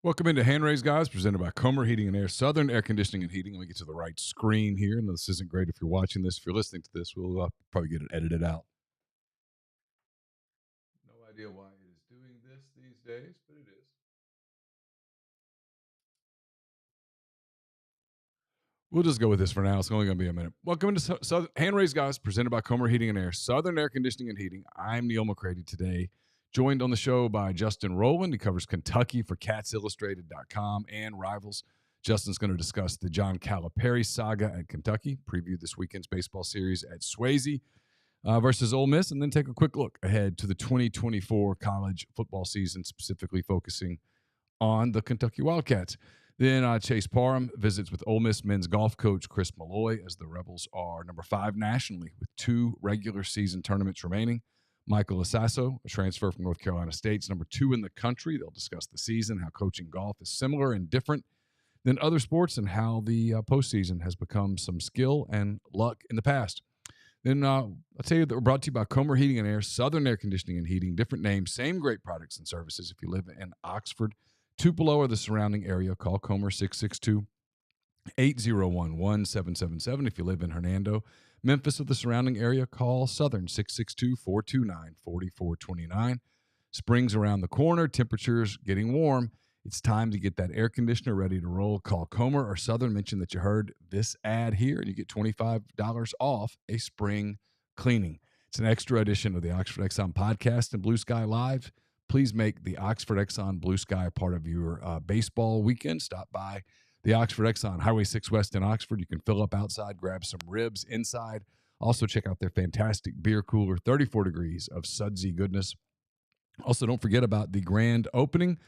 Welcome into Hand Raise Guys, presented by Comer Heating and Air, Southern Air Conditioning and Heating. Let me get to the right screen here. No, this isn't great if you're watching this. If you're listening to this, we'll probably get it edited out. No idea why it is doing this these days, but it is. We'll just go with this for now. It's only going to be a minute. Welcome into Southern Hand Raise Guys, presented by Comer Heating and Air, Southern Air Conditioning and Heating. I'm Neil McCready today, joined on the show by Justin Rowland. He covers Kentucky for CatsIllustrated.com and Rivals. Justin's going to discuss the John Calipari saga at Kentucky, preview this weekend's baseball series at Swayze versus Ole Miss, and then take a quick look ahead to the 2024 college football season, specifically focusing on the Kentucky Wildcats. Then Chase Parham visits with Ole Miss men's golf coach Chris Malloy, as the Rebels are number 5 nationally with 2 regular season tournaments remaining. Michael Sasso, a transfer from North Carolina State's number 2 in the country. They'll discuss the season, how coaching golf is similar and different than other sports, and how the postseason has become some skill and luck in the past. Then I'll tell you that we're brought to you by Comer Heating and Air, Southern Air Conditioning and Heating. Different names, same great products and services. If you live in Oxford, Tupelo, or the surrounding area, call Comer 662-8011-777. If you live in Hernando, Memphis, or the surrounding area, call Southern 662-429-4429. Spring's around the corner, temperatures getting warm. It's time to get that air conditioner ready to roll. Call Comer or Southern. Mention that you heard this ad here, and you get $25 off a spring cleaning. It's an extra edition of the Oxford Exxon podcast and Blue Sky Live. Please make the Oxford Exxon Blue Sky part of your baseball weekend. Stop by the Oxford Exxon, Highway 6 West in Oxford. You can fill up outside, grab some ribs inside. Also, check out their fantastic beer cooler, 34 degrees of sudsy goodness. Also, don't forget about the grand opening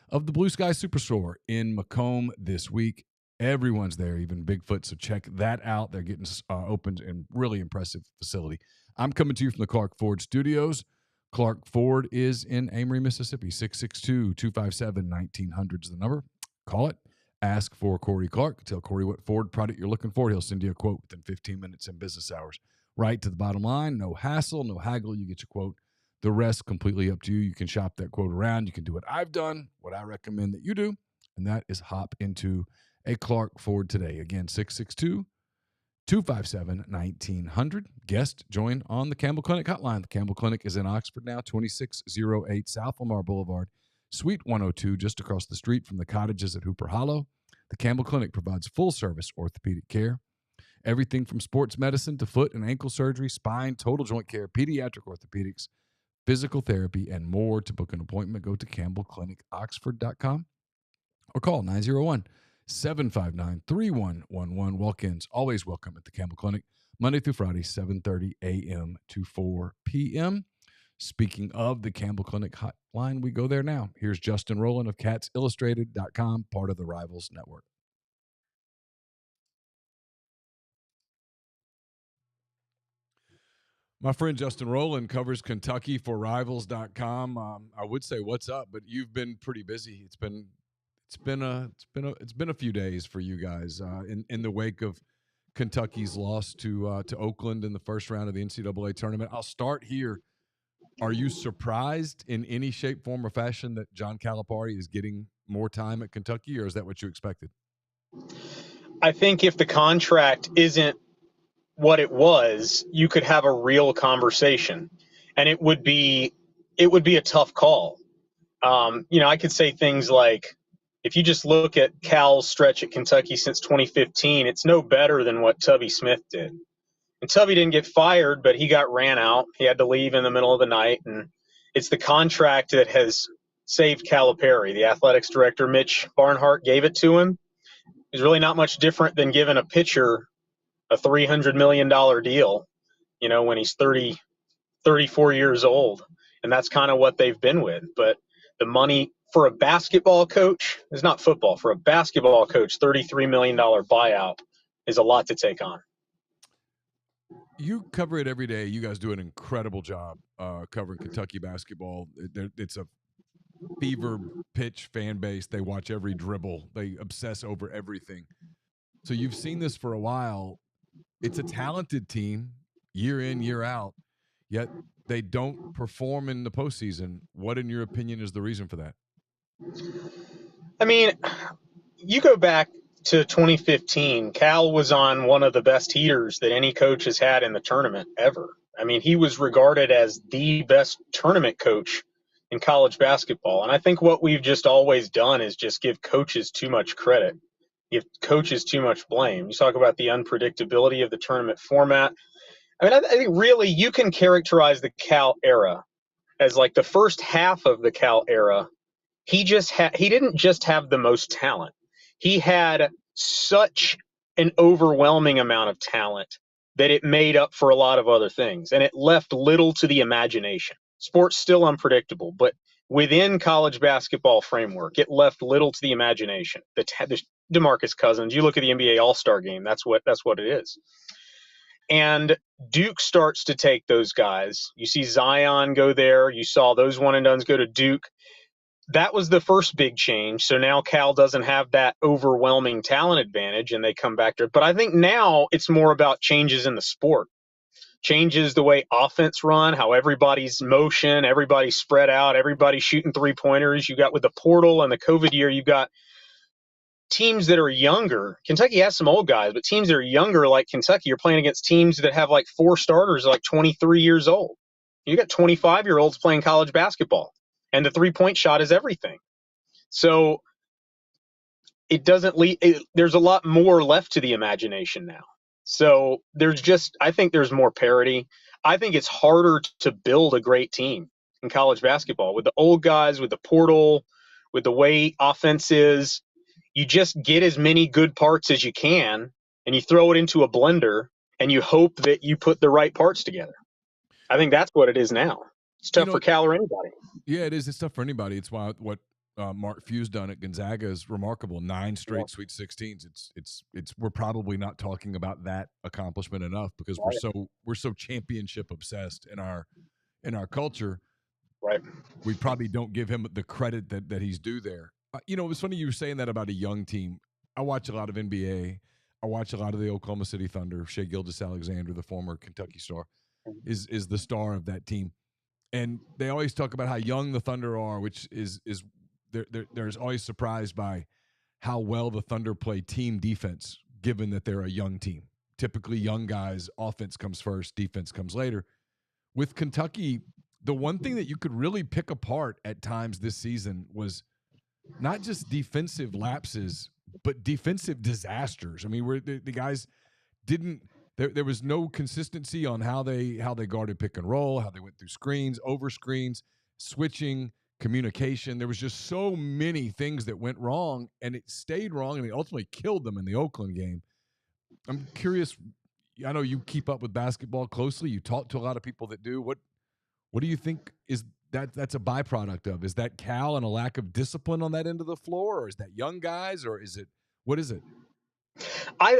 of the Blue Sky Superstore in Macomb this week. Everyone's there, even Bigfoot, so check that out. They're getting opened in really impressive facility. I'm coming to you from the Clark Ford Studios. Clark Ford is in Amory, Mississippi. 662-257-1900 is the number. Call it. Ask for Corey Clark. Tell Corey what Ford product you're looking for. He'll send you a quote within 15 minutes in business hours. Right to the bottom line. No hassle, no haggle. You get your quote. The rest completely up to you. You can shop that quote around. You can do what I've done, what I recommend that you do, and that is hop into a Clark Ford today. Again, 662-257-1900. Guest join on the Campbell Clinic hotline. The Campbell Clinic is in Oxford now, 2608 South Lamar Boulevard, Suite 102, just across the street from the cottages at Hooper Hollow. The Campbell Clinic provides full-service orthopedic care. Everything from sports medicine to foot and ankle surgery, spine, total joint care, pediatric orthopedics, physical therapy, and more. To book an appointment, go to campbellclinicoxford.com or call 901-759-3111. Walk-ins always welcome at the Campbell Clinic, Monday through Friday, 7:30 a.m. to 4 p.m. Speaking of the Campbell Clinic hotline, we go there now. Here's Justin Rowland of CatsIllustrated.com, part of the Rivals Network. My friend Justin Rowland covers Kentucky for Rivals.com. I would say what's up, but you've been pretty busy. It's been a few days for you guys in the wake of Kentucky's loss to Oakland in the first round of the NCAA tournament. I'll start here. Are you surprised in any shape, form, or fashion that John Calipari is getting more time at Kentucky, or is that what you expected? I think if the contract isn't what it was, you could have a real conversation, and it would be a tough call. I could say things like, if you just look at Cal's stretch at Kentucky since 2015, it's no better than what Tubby Smith did. And Tubby didn't get fired, but he got ran out. He had to leave in the middle of the night, and it's the contract that has saved Calipari. The athletics director, Mitch Barnhart, gave it to him. It's really not much different than giving a pitcher a $300 million deal, when he's 34 years old. And that's kind of what they've been with. But the money for a basketball coach is not football. For a basketball coach, $33 million buyout is a lot to take on. You cover it every day. You guys do an incredible job covering Kentucky basketball. It's a fever pitch fan base. They watch every dribble. They obsess over everything. So you've seen this for a while. It's a talented team year in, year out, yet they don't perform in the postseason. What, in your opinion, is the reason for that? I mean, you go back to 2015, Cal was on one of the best heaters that any coach has had in the tournament ever. I mean, he was regarded as the best tournament coach in college basketball. And I think what we've just always done is just give coaches too much credit, give coaches too much blame. You talk about the unpredictability of the tournament format. I mean, I think really you can characterize the Cal era as like the first half of the Cal era. He didn't just have the most talent. He had such an overwhelming amount of talent that it made up for a lot of other things, and it left little to the imagination. Sports still unpredictable, but within college basketball framework, it left little to the imagination. The DeMarcus Cousins, you look at the NBA All-Star game, that's what it is. And Duke starts to take those guys. You see Zion go there. You saw those one and dones go to Duke. That was the first big change. So now Cal doesn't have that overwhelming talent advantage and they come back to it. But I think now it's more about changes in the sport, changes the way offense run, how everybody's motion, everybody's spread out, everybody's shooting 3-pointers. You got with the portal and the COVID year, you've got teams that are younger. Kentucky has some old guys, but teams that are younger like Kentucky, you're playing against teams that have like 4 starters like 23 years old. You got 25-year-olds playing college basketball. And the 3-point shot is everything. So it doesn't there's a lot more left to the imagination now. So I think there's more parity. I think it's harder to build a great team in college basketball with the old guys, with the portal, with the way offense is. You just get as many good parts as you can and you throw it into a blender and you hope that you put the right parts together. I think that's what it is now. It's tough for Cal or anybody. Yeah, it is. It's tough for anybody. It's why what Mark Few's done at Gonzaga is remarkable. 9 straight Sweet 16s. It's we're probably not talking about that accomplishment enough because we're so championship obsessed in our culture. Right. We probably don't give him the credit that he's due there. It was funny you were saying that about a young team. I watch a lot of NBA. I watch a lot of the Oklahoma City Thunder. Shai Gilgeous-Alexander, the former Kentucky star, is the star of that team. And they always talk about how young the Thunder are, which is there's always surprised by how well the Thunder play team defense, given that they're a young team. Typically, young guys, offense comes first, defense comes later. With Kentucky, the one thing that you could really pick apart at times this season was not just defensive lapses, but defensive disasters. I mean, where the guys didn't. There was no consistency on how they guarded pick and roll, how they went through screens, over screens, switching, communication. There was just so many things that went wrong, and it stayed wrong, and it ultimately killed them in the Oakland game. I'm curious. I know you keep up with basketball closely. You talk to a lot of people that do. What do you think is that's a byproduct of? Is that Cal and a lack of discipline on that end of the floor, or is that young guys, or what is it?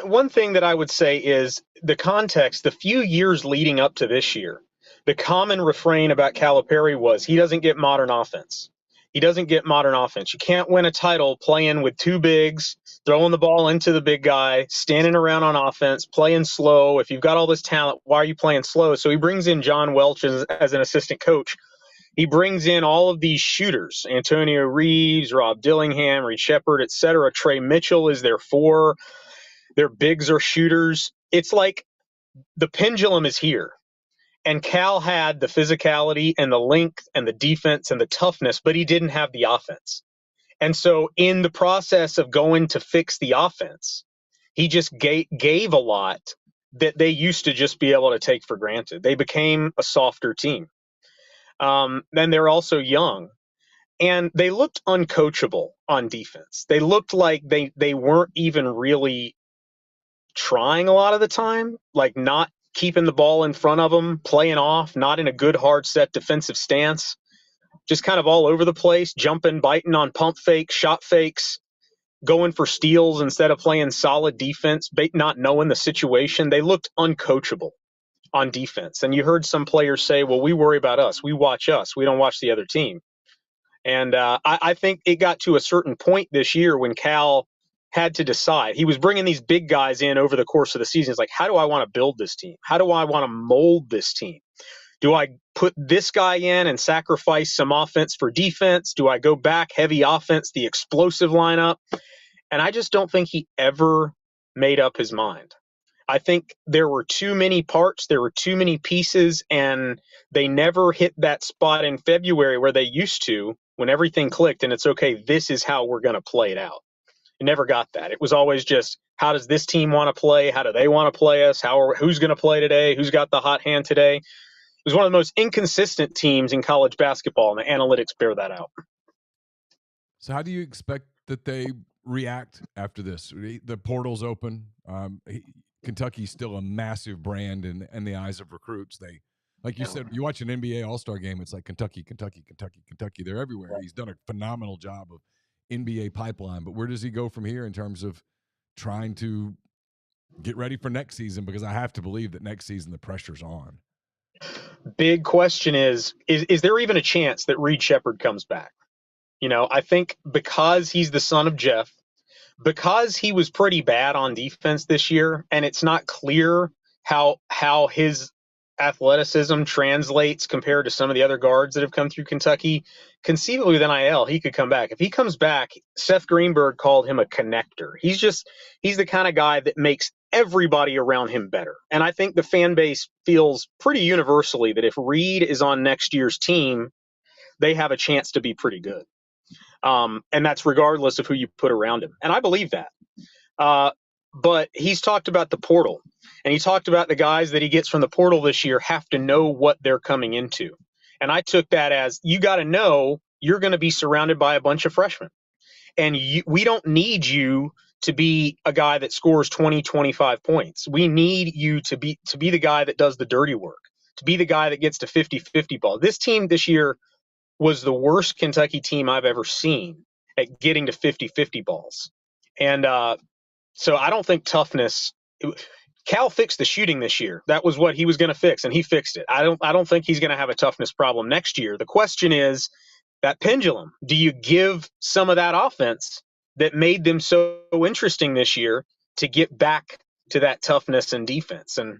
One thing that I would say is the context, the few years leading up to this year, the common refrain about Calipari was he doesn't get modern offense. He doesn't get modern offense. You can't win a title playing with 2 bigs, throwing the ball into the big guy, standing around on offense, playing slow. If you've got all this talent, why are you playing slow? So he brings in John Welch as an assistant coach. He brings in all of these shooters, Antonio Reeves, Rob Dillingham, Reed Shepard, et cetera. Trey Mitchell is their 4. Their bigs are shooters. It's like the pendulum is here. And Cal had the physicality and the length and the defense and the toughness, but he didn't have the offense. And so in the process of going to fix the offense, he just gave a lot that they used to just be able to take for granted. They became a softer team. Then they're also young. And they looked uncoachable on defense. They looked like they weren't even really trying a lot of the time, like not keeping the ball in front of them, playing off, not in a good hard set defensive stance, just kind of all over the place, jumping, biting on pump fakes, shot fakes, going for steals instead of playing solid defense, not knowing the situation. They looked uncoachable on defense. And you heard some players say, well, we worry about us. We watch us. We don't watch the other team. And I think it got to a certain point this year when Cal had to decide. He was bringing these big guys in over the course of the season. It's like, how do I want to build this team? How do I want to mold this team? Do I put this guy in and sacrifice some offense for defense? Do I go back heavy offense, the explosive lineup? And I just don't think he ever made up his mind. I think there were too many parts, there were too many pieces, and they never hit that spot in February where they used to when everything clicked and it's okay, this is how we're going to play it out. It never got that. It was always just, how does this team want to play? How do they want to play us? Who's going to play today? Who's got the hot hand today? It was one of the most inconsistent teams in college basketball, and the analytics bear that out. So how do you expect that they react after this? The portal's open. Kentucky's still a massive brand in the eyes of recruits. They, like you said, you watch an NBA All-Star game, it's like Kentucky, Kentucky, Kentucky, Kentucky. They're everywhere. He's done a phenomenal job of NBA pipeline. But where does he go from here in terms of trying to get ready for next season? Because I have to believe that next season the pressure's on. Big question is there even a chance that Reed Sheppard comes back? You know, I think because he's the son of Jeff, because he was pretty bad on defense this year, and it's not clear how his athleticism translates compared to some of the other guards that have come through Kentucky. Conceivably with NIL, he could come back. If he comes back, Seth Greenberg called him a connector. He's the kind of guy that makes everybody around him better. And I think the fan base feels pretty universally that if Reed is on next year's team, they have a chance to be pretty good. And that's regardless of who you put around him. And I believe that. But he's talked about the portal, and he talked about the guys that he gets from the portal this year have to know what they're coming into. And I took that as, you got to know you're going to be surrounded by a bunch of freshmen. And we don't need you to be a guy that scores 20, 25 points. We need you to be the guy that does the dirty work, to be the guy that gets to 50-50 ball. This team this year was the worst Kentucky team I've ever seen at getting to 50-50 balls. And so I don't think toughness – Cal fixed the shooting this year. That was what he was going to fix, and he fixed it. I don't think he's going to have a toughness problem next year. The question is that pendulum. Do you give some of that offense that made them so interesting this year to get back to that toughness and defense? And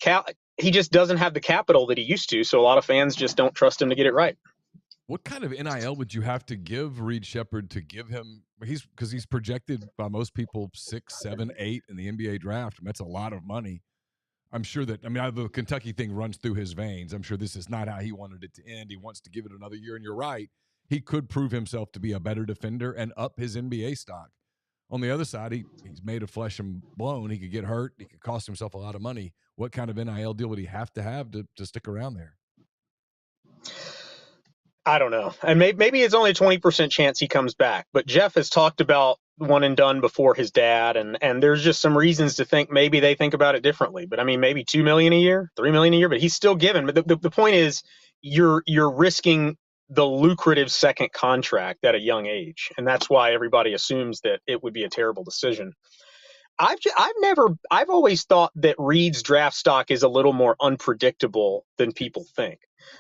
Cal – he just doesn't have the capital that he used to, so a lot of fans just don't trust him to get it right. What kind of NIL would you have to give Reed Sheppard to give him? Because he's projected by most people 6, 7, 8 in the NBA draft. And that's a lot of money. I'm sure that, the Kentucky thing runs through his veins. I'm sure this is not how he wanted it to end. He wants to give it another year, and you're right. He could prove himself to be a better defender and up his NBA stock. On the other side, he's made of flesh and bone. He could get hurt. He could cost himself a lot of money. What kind of NIL deal would he have to stick around there? I don't know. And maybe it's only a 20% chance he comes back. But Jeff has talked about one and done before his dad, and there's just some reasons to think maybe they think about it differently. But maybe $2 million a year, $3 million a year, but he's still given. But the point is, you're risking the lucrative second contract at a young age, and that's why everybody assumes that it would be a terrible decision. I've always thought that Reed's draft stock is a little more unpredictable than people think,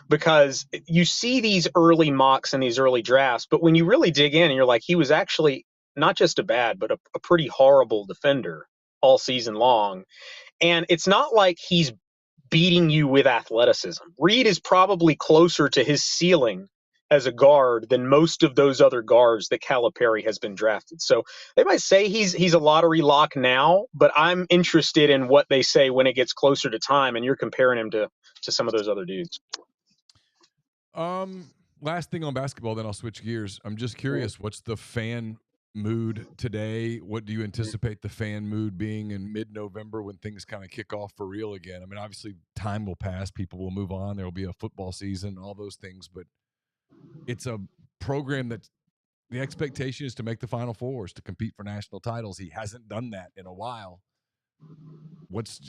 because you see these early mocks and these early drafts, but when you really dig in and you're like, he was actually not just a bad, but a pretty horrible defender all season long. And it's not like he's beating you with athleticism. Reed is probably closer to his ceiling as a guard than most of those other guards that Calipari has been drafted. So they might say he's a lottery lock now, but I'm interested in what they say when it gets closer to time, and you're comparing him to some of those other dudes. Last thing on basketball, then I'll switch gears. I'm just curious, what's the fan mood today? What do you anticipate the fan mood being in mid-November when things kind of kick off for real again? Obviously time will pass, people will move on, there will be a football season, all those things, but it's a program that the expectation is to make the Final Fours, to compete for national titles. He hasn't done that in a while.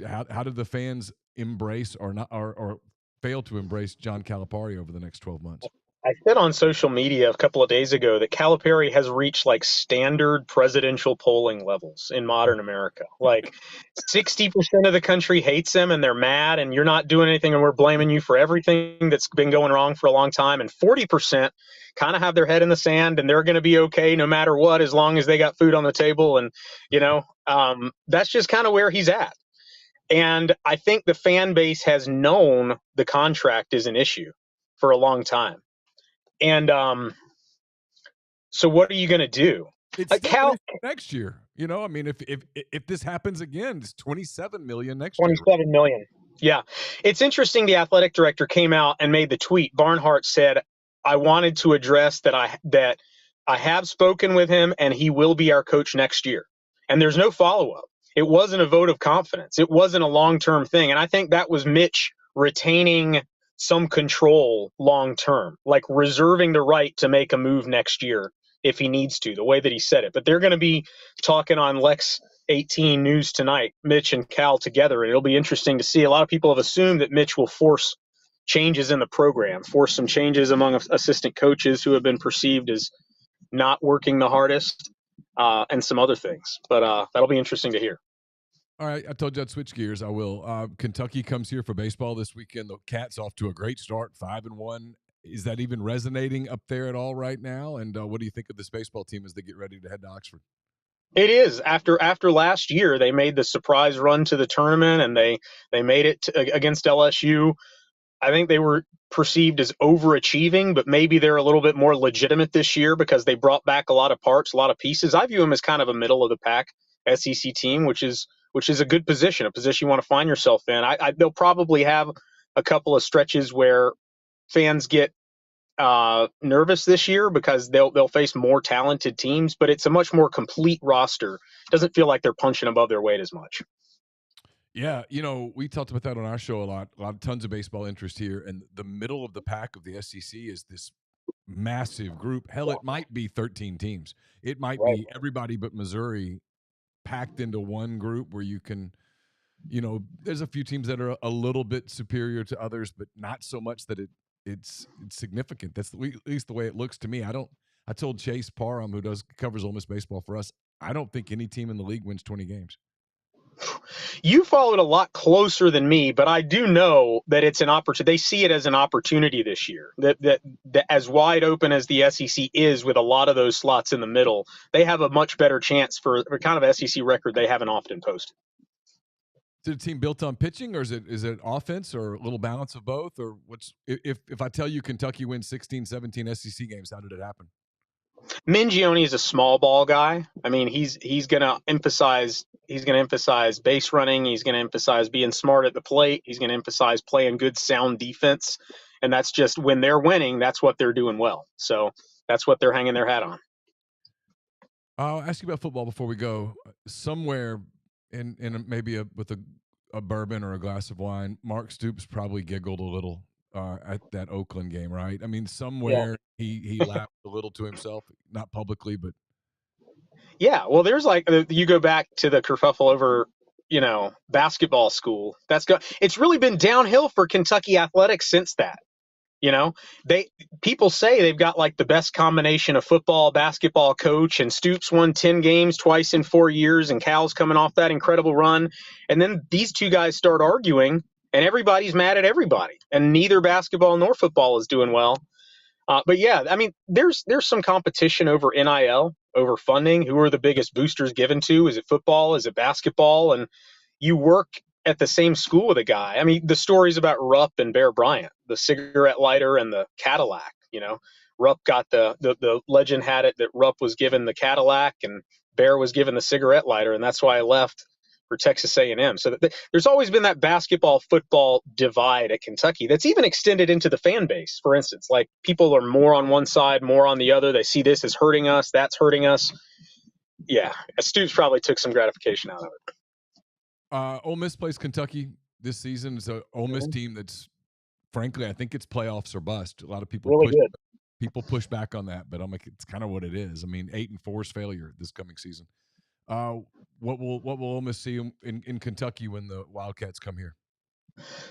How did the fans embrace or fail to embrace John Calipari over the next 12 months? I said on social media a couple of days ago that Calipari has reached like standard presidential polling levels in modern America. Like 60% of the country hates him and they're mad and you're not doing anything and we're blaming you for everything that's been going wrong for a long time. And 40% kind of have their head in the sand and they're going to be okay no matter what, as long as they got food on the table. And, that's just kind of where he's at. And I think the fan base has known the contract is an issue for a long time. And so what are you going to do? It's still an Cal, issue next year. I mean, if this happens again, it's $27 million next year. 27 million. Yeah. It's interesting. The athletic director came out and made the tweet. Barnhart said, I wanted to address that I have spoken with him and he will be our coach next year. And there's no follow-up. It wasn't a vote of confidence. It wasn't a long-term thing. And I think that was Mitch retaining some control long-term, like reserving the right to make a move next year if he needs to, the way that he said it. But they're going to be talking on Lex 18 News tonight, Mitch and Cal together, and it'll be interesting to see. A lot of people have assumed that Mitch will force changes in the program, force some changes among assistant coaches who have been perceived as not working the hardest, and some other things. But that'll be interesting to hear. All right, I told you I'd switch gears. I will. Kentucky comes here for baseball this weekend. The Cats off to a great start, 5-1. Is that even resonating up there at all right now? And what do you think of this baseball team as they get ready to head to Oxford? It is. After last year, they made the surprise run to the tournament, and they made it against LSU. I think they were perceived as overachieving, but maybe they're a little bit more legitimate this year because they brought back a lot of parts, a lot of pieces. I view them as kind of a middle of the pack SEC team, which is a good position, a position you want to find yourself in. They'll probably have a couple of stretches where fans get nervous this year because they'll face more talented teams, but it's a much more complete roster. It doesn't feel like they're punching above their weight as much. Yeah, we talked about that on our show a lot. Tons of baseball interest here, and the middle of the pack of the SEC is this massive group. Hell, it might be 13 teams. It might be everybody but Missouri packed into one group where you can, there's a few teams that are a little bit superior to others, but not so much that it's significant. That's at least the way it looks to me. I told Chase Parham, who covers Ole Miss baseball for us, I don't think any team in the league wins 20 games. You followed a lot closer than me, but I do know that it's an opportunity. They see it as an opportunity this year. That as wide open as the SEC is, with a lot of those slots in the middle, they have a much better chance for a kind of SEC record they haven't often posted. Is it a team built on pitching, or is it offense, or a little balance of both, or what's? If I tell you Kentucky wins 16, 17 SEC games, how did it happen? Mingione is a small ball guy. I mean, he's going to emphasize base running. He's going to emphasize being smart at the plate. He's going to emphasize playing good, sound defense. And that's just, when they're winning, that's what they're doing well. So that's what they're hanging their hat on. I'll ask you about football before we go. Somewhere in maybe with a bourbon or a glass of wine, Mark Stoops probably giggled a little at that Oakland game, right? I mean, somewhere he laughed a little to himself, not publicly, but yeah. Well, there's you go back to the kerfuffle over basketball school. It's really been downhill for Kentucky athletics since that. People say they've got like the best combination of football, basketball coach, and Stoops won 10 games twice in 4 years, and Cal's coming off that incredible run. And then these two guys start arguing, and everybody's mad at everybody, and neither basketball nor football is doing well. But yeah, I mean, there's some competition over NIL, over funding. Who are the biggest boosters given to? Is it football? Is it basketball? And you work at the same school with a guy. I mean, the stories about Rupp and Bear Bryant, the cigarette lighter and the Cadillac. Rupp got the legend had it that Rupp was given the Cadillac and Bear was given the cigarette lighter, and that's why I left for Texas A&M. So there's always been that basketball football divide at Kentucky that's even extended into the fan base. For instance, like, people are more on one side, more on the other. They see this as hurting us, that's hurting us. Yeah, Stoops probably took some gratification out of it. Ole Miss plays Kentucky this season. It's an Ole Miss team that's, frankly, I think it's playoffs or bust. A lot of people push back on that, but I'm like, it's kind of what it is. I mean, 8-4 is failure this coming season. What will Ole Miss see in Kentucky when the Wildcats come here?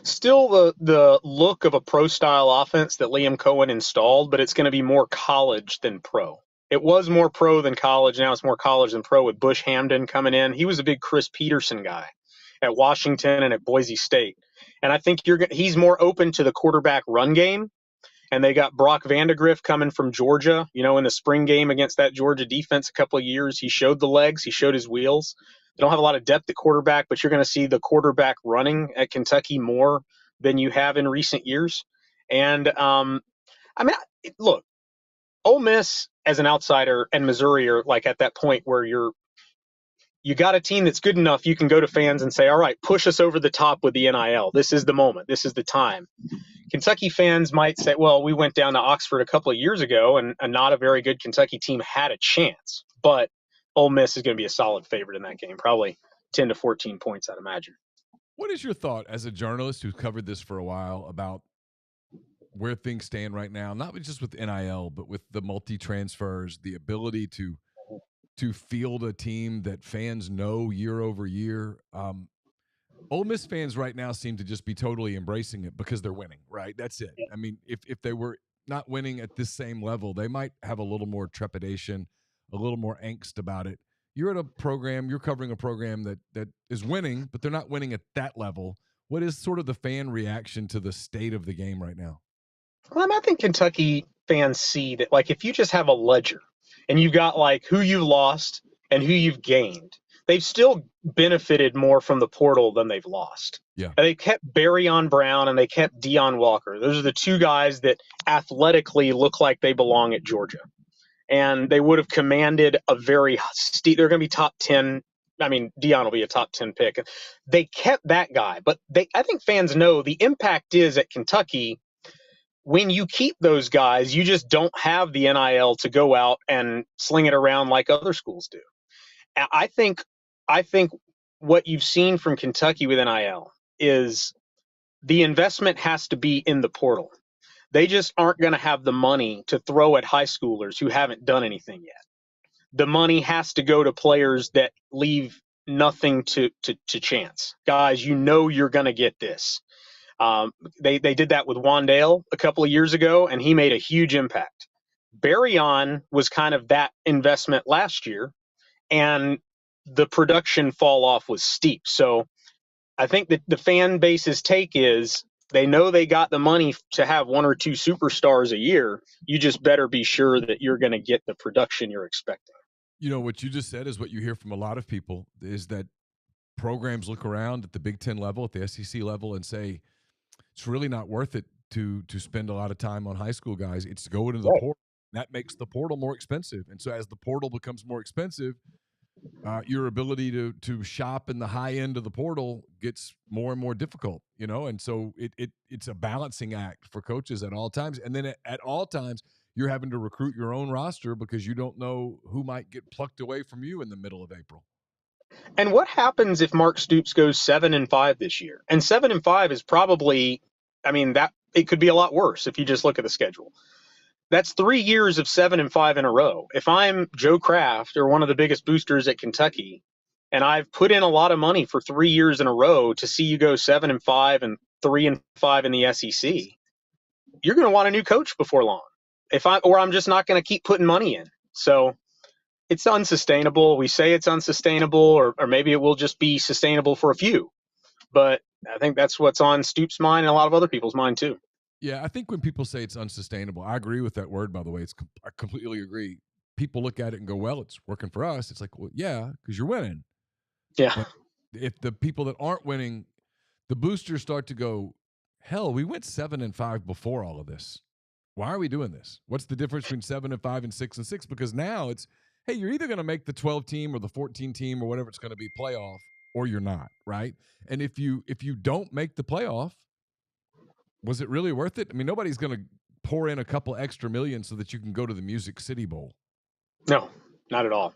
Still the look of a pro-style offense that Liam Cohen installed, but it's going to be more college than pro. It was more pro than college. Now it's more college than pro with Bush Hamden coming in. He was a big Chris Peterson guy at Washington and at Boise State. And I think he's more open to the quarterback run game. And they got Brock Vandegrift coming from Georgia, in the spring game against that Georgia defense a couple of years. He showed the legs. He showed his wheels. They don't have a lot of depth at quarterback, but you're going to see the quarterback running at Kentucky more than you have in recent years. And look, Ole Miss as an outsider and Missouri are like at that point where you got a team that's good enough. You can go to fans and say, all right, push us over the top with the NIL. This is the moment. This is the time. Kentucky fans might say, well, we went down to Oxford a couple of years ago and not a very good Kentucky team had a chance. But Ole Miss is going to be a solid favorite in that game, probably 10 to 14 points, I'd imagine. What is your thought as a journalist who's covered this for a while about where things stand right now, not just with NIL, but with the multi-transfers, the ability to field a team that fans know year over year? Ole Miss fans right now seem to just be totally embracing it because they're winning, right? That's it. I mean, if they were not winning at this same level, they might have a little more trepidation, a little more angst about it. You're at a program, you're covering a program that is winning, but they're not winning at that level. What is sort of the fan reaction to the state of the game right now? Well, I think Kentucky fans see that, like, if you just have a ledger and you've got like who you've lost and who you've gained, they've still benefited more from the portal than they've lost. Yeah. And they kept Barryon Brown and they kept Deion Walker. Those are the two guys that athletically look like they belong at Georgia. And they would have commanded a very steep, they're going to be top 10. I mean, Deion will be a top 10 pick. They kept that guy, but I think fans know the impact is at Kentucky. When you keep those guys, you just don't have the NIL to go out and sling it around like other schools do. I think what you've seen from Kentucky with NIL is the investment has to be in the portal. They just aren't going to have the money to throw at high schoolers who haven't done anything yet. The money has to go to players that leave nothing to chance. Guys, you know you're going to get this. They did that with Wandale a couple of years ago, and he made a huge impact. Barryon was kind of that investment last year, and the production fall off was steep. So I think that the fan base's take is they know they got the money to have one or two superstars a year. You just better be sure that you're going to get the production you're expecting. You know, what you just said is what you hear from a lot of people is that programs look around at the Big Ten level, at the SEC level, and say, it's really not worth it to spend a lot of time on high school guys. It's to go into the portal. That makes the portal more expensive. And so as the portal becomes more expensive, your ability to shop in the high end of the portal gets more and more difficult, you know? And so it's a balancing act for coaches at all times. And then at all times, you're having to recruit your own roster because you don't know who might get plucked away from you in the middle of April. And what happens if Mark Stoops goes 7-5 this year? And 7-5 is probably, I mean, that it could be a lot worse if you just look at the schedule. That's 3 years of 7-5 in a row. If I'm Joe Kraft or one of the biggest boosters at Kentucky, and I've put in a lot of money for 3 years in a row to see you go 7-5 and 3-5 in the SEC, you're going to want a new coach before long. I'm just not going to keep putting money in. So it's unsustainable. We say it's unsustainable, or maybe it will just be sustainable for a few. But I think that's what's on Stoops' mind and a lot of other people's mind too. Yeah, I think when people say it's unsustainable, I agree with that word, by the way. I completely agree. People look at it and go, well, it's working for us. It's like, well, yeah, because you're winning. Yeah. But if the people that aren't winning, the boosters start to go, hell, we went 7-5 before all of this. Why are we doing this? What's the difference between 7-5 and 6-6? Because now it's, hey, you're either going to make the 12 team or the 14 team or whatever it's going to be playoff, or you're not, right? And if you don't make the playoff, was it really worth it? I mean, nobody's going to pour in a couple extra million so that you can go to the Music City Bowl. No, not at all.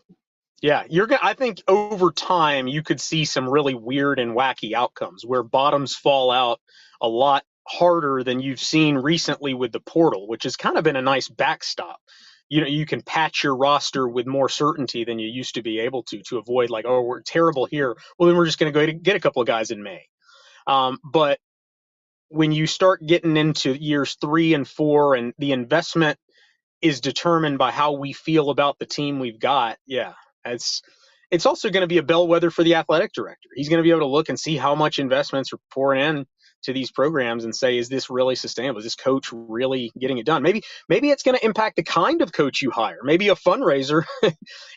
Yeah, I think over time you could see some really weird and wacky outcomes where bottoms fall out a lot harder than you've seen recently with the portal, which has kind of been a nice backstop. You know, you can patch your roster with more certainty than you used to be able to avoid like, oh, we're terrible here. Well, then we're just going to go get a couple of guys in May. But when you start getting into years 3 and 4 and the investment is determined by how we feel about the team we've got, yeah, it's also going to be a bellwether for the athletic director. He's going to be able to look and see how much investments are pouring in to these programs and say, is this really sustainable? Is this coach really getting it done? Maybe it's going to impact the kind of coach you hire. Maybe a fundraiser,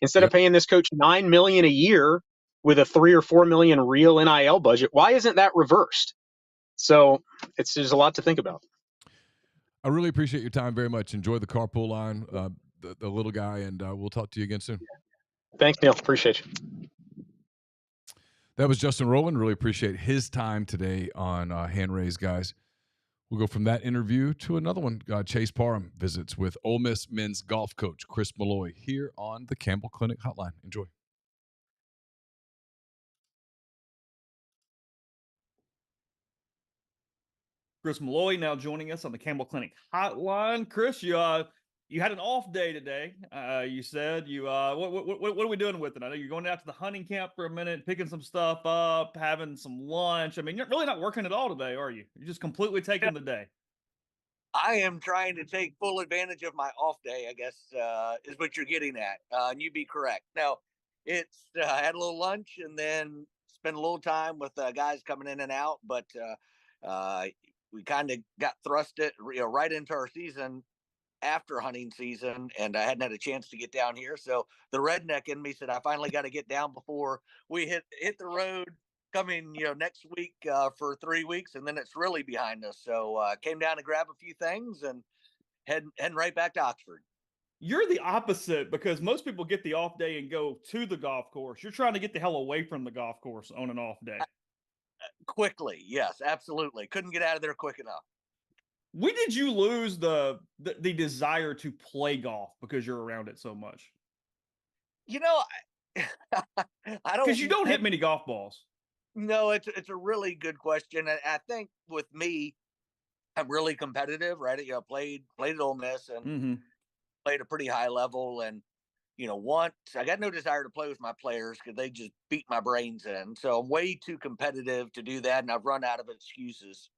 instead of paying this coach $9 million a year, with a 3 or 4 million real NIL budget. Why isn't that reversed? So there's a lot to think about. I really appreciate your time very much. Enjoy the carpool line, the little guy, and we'll talk to you again soon. Thanks, Neil. Appreciate you. That was Justin Rowland. Really appreciate his time today on Hand Raised Guys. We'll go from that interview to another one. Chase Parham visits with Ole Miss men's golf coach Chris Malloy here on the Campbell Clinic Hotline. Enjoy. Chris Malloy now joining us on the Campbell Clinic Hotline. Chris, you had an off day today. You said what are we doing with it? I know you're going out to the hunting camp for a minute, picking some stuff up, having some lunch. I mean, you're really not working at all today, are you? You're just completely taking the day. I am trying to take full advantage of my off day, I guess, is what you're getting at. And you'd be correct. Now, it's I had a little lunch and then spent a little time with guys coming in and out, but we kind of got thrusted right into our season after hunting season, and I hadn't had a chance to get down here. So the redneck in me said, I finally got to get down before we hit the road coming, next week for 3 weeks, and then it's really behind us. So came down to grab a few things and heading right back to Oxford. You're the opposite, because most people get the off day and go to the golf course. You're trying to get the hell away from the golf course on an off day. Quickly, yes, absolutely. Couldn't get out of there quick enough. When did you lose the desire to play golf because you're around it so much? I don't, because you don't hit many golf balls. No, it's a really good question. And I think with me, I'm really competitive, right? Played at Ole Miss and played a pretty high level. And, once I got no desire to play with my players because they just beat my brains in. So I'm way too competitive to do that. And I've run out of excuses.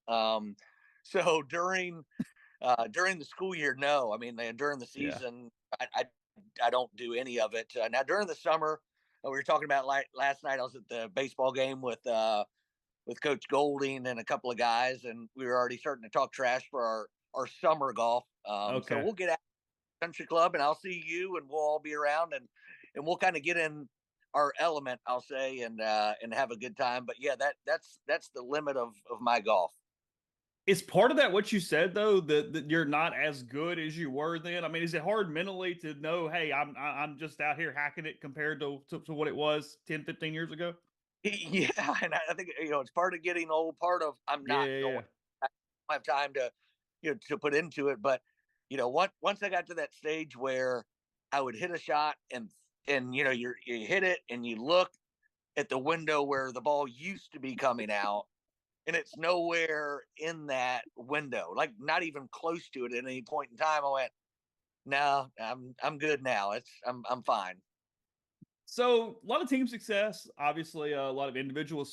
So during the school year, no. I mean, during the season, I don't do any of it. Now during the summer, we were talking about last night. I was at the baseball game with Coach Golding and a couple of guys, and we were already starting to talk trash for our summer golf. Okay. So we'll get out to the country club, and I'll see you, and we'll all be around, and we'll kind of get in our element, I'll say, and have a good time. But yeah, that's the limit of my golf. Is part of that what you said, though, that you're not as good as you were then? I mean, is it hard mentally to know, hey, I'm just out here hacking it compared to what it was 10, 15 years ago? Yeah, and I think it's part of getting old. Part of I'm not going. I don't have time to to put into it. But once I got to that stage where I would hit a shot and you hit it and you look at the window where the ball used to be coming out, and it's nowhere in that window, like not even close to it at any point in time. I went, no, I'm good now. I'm fine. So a lot of team success, obviously a lot of individual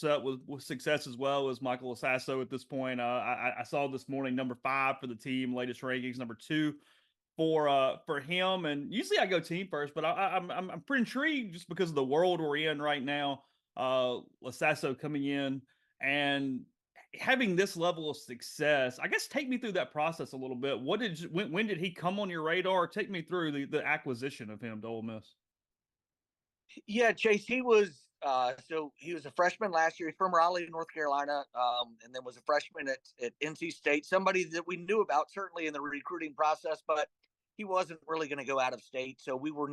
with success as well as Michael Sasso at this point. I saw this morning number 5 for the team, latest rankings, number 2 for him. And usually I go team first, but I'm pretty intrigued just because of the world we're in right now. Sasso coming in and having this level of success. I guess take me through that process a little bit. When did he come on your radar? Take me through the acquisition of him to Ole Miss. Yeah, Chase, he was he was a freshman last year. He's from Raleigh, North Carolina, and then was a freshman at NC State. Somebody that we knew about certainly in the recruiting process, but he wasn't really going to go out of state. So we were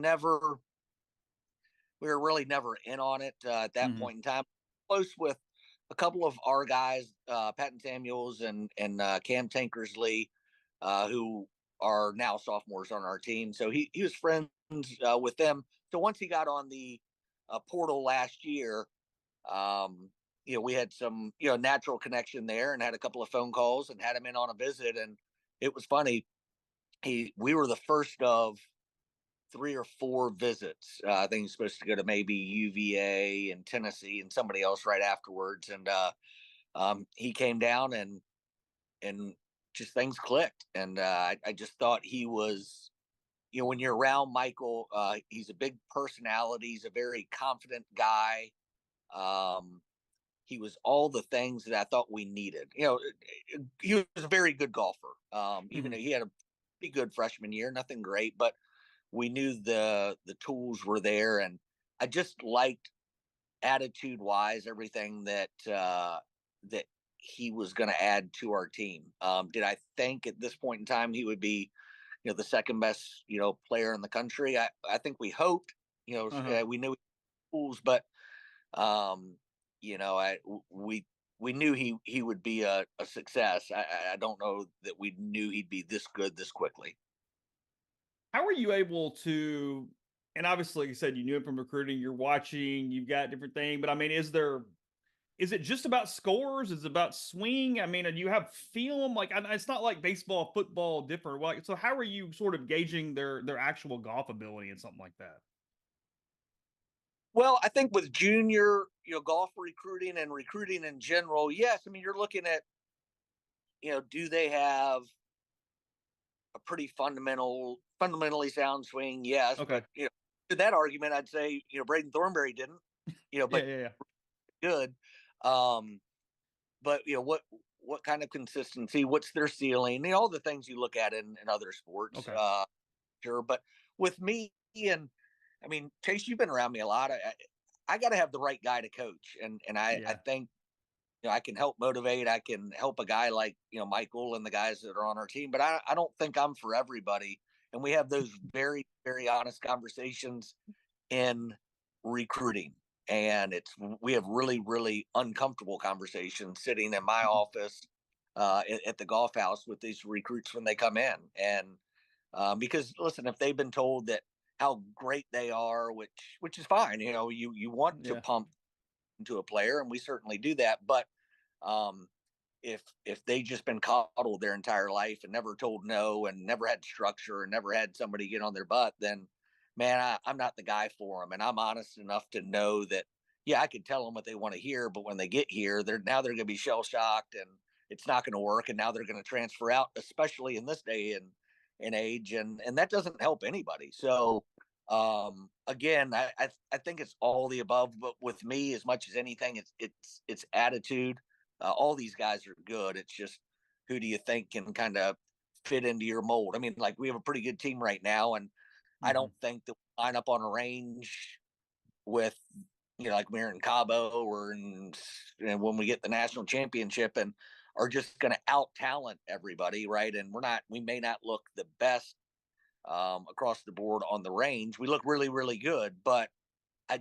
really never in on it at that point in time. Close with a couple of our guys, Patton Samuels and Cam Tankersley, who are now sophomores on our team. So he was friends with them. So once he got on the portal last year, we had some, natural connection there and had a couple of phone calls and had him in on a visit. And it was funny. We were the first of 3 or 4 visits. I think he's supposed to go to maybe UVA and Tennessee and somebody else right afterwards. And he came down and just things clicked. And I just thought he was, when you're around Michael, he's a big personality. He's a very confident guy. He was all the things that I thought we needed. He was a very good golfer. Even though he had a pretty good freshman year, nothing great, but we knew the tools were there. And I just liked attitude wise, everything that that he was going to add to our team. Did I think at this point in time he would be, the second best, player in the country? I think we hoped, we knew schools, but we knew he would be a success. I don't know that we knew he'd be this good this quickly. How are you able to, and obviously, like you said, you knew him from recruiting, you're watching, you've got different thing, but I mean, is it just about scores? Is it about swing? I mean, do you have film? Like, it's not like baseball, football, different. Like, so how are you sort of gauging their actual golf ability and something like that? Well, I think with junior, golf recruiting and recruiting in general, yes. I mean, you're looking at, do they have a pretty fundamentally sound swing? Yes. Okay. But, to that argument, I'd say, Braden Thornberry didn't, but Yeah. good. But what kind of consistency? What's their ceiling? All the things you look at in other sports. Okay. Sure. But with me, and I mean, Chase, you've been around me a lot. I got to have the right guy to coach, and I think I can help motivate. I can help a guy like Michael and the guys that are on our team, but I don't think I'm for everybody. And we have those very, very honest conversations in recruiting, and we have really, really uncomfortable conversations sitting in my office at the golf house with these recruits when they come in, and because listen, if they've been told that how great they are, which is fine, you want to pump into a player, and we certainly do that, but if they just been coddled their entire life and never told no and never had structure and never had somebody get on their butt, then man, I'm not the guy for them. And I'm honest enough to know that, I can tell them what they want to hear, but when they get here, they're going to be shell shocked and it's not going to work. And now they're going to transfer out, especially in this day and age. And that doesn't help anybody. So, again, I think it's all the above, but with me, as much as anything, it's attitude. All these guys are good. It's just, who do you think can kind of fit into your mold? I mean, like, we have a pretty good team right now, and I don't think that we line up on a range with, like we're in Cabo or when we get the national championship and are just going to out talent everybody, right? And we may not look the best across the board on the range. We look really, really good, but I